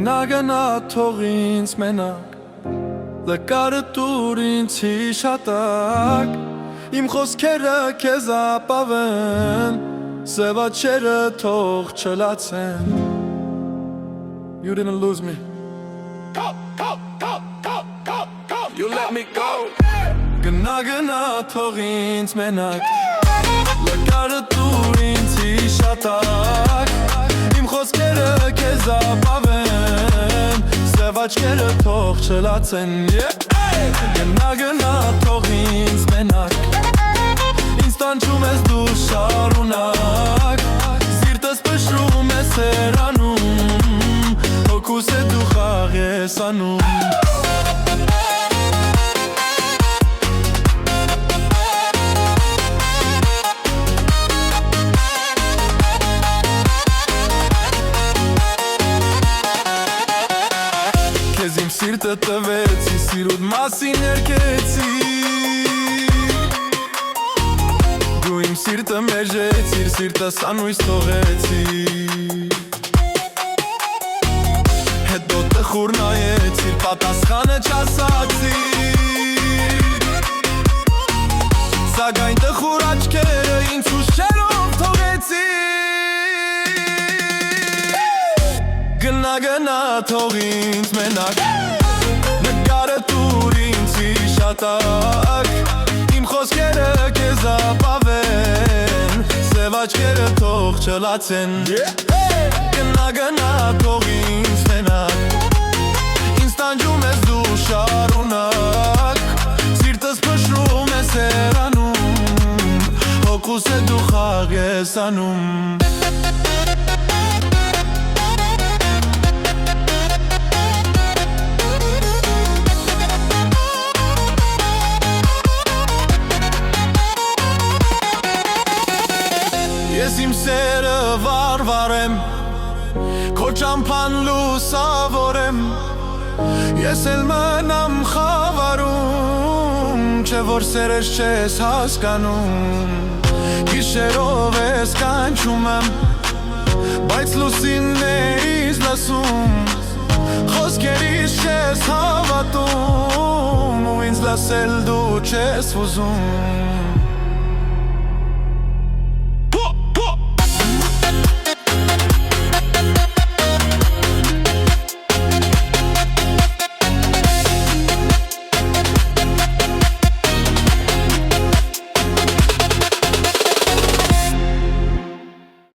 Գնա թող ինձ մենակ Լկարը տուր ինձ հիշատակ Իմ խոսքերը քեզ ապավեն Սևաչերը թող չլացեն You didn't lose me You let me go Գնա թող ինձ մենակ Լկարը տուր ինձ հիշատակ Իմ խոսքերը քեզ ապավեն Սևաչերը թող չլացեն Գնա թող ինձ մենակ Ինձ տանջում ես դու շարունակ Սիրտս պշրում ես հեռանում Հոգուս է դու խաղ ես անում Քեզ իմ սիրտը տվեցի, սիրուդ մասին երգեցի Դու իմ սիրտը մերժեցիր, սիրտս անույս թողեցի Հետո տխուր նայեցիր, պատասխանը չասացիր Սակայն տխուր աչքերը ինձ հուշերով թողեցիր Գնա թող ինձ մենակ Նկարը տուր ինձ հիշատակ Իմ խոսքերը քեզ ապավեն Սևաչերը թող չլացեն Գնա թող ինձ մենակ Ինձ տանջում ես դու շարունակ Սիրտս պշրում ես հեռանում Հոգուս է դու խաղ ես անում Ես իմ սերը վարվարեմ Քո ճամփան լուսավորեմ Ես էլ մնամ խավարում Չէ որ սերս չես հասկանում Գիշերով ես կանչում եմ Բայց լուսիններից լսում Խոսքերիս չես հավատում Ու ինձ լսել դու չես ուզում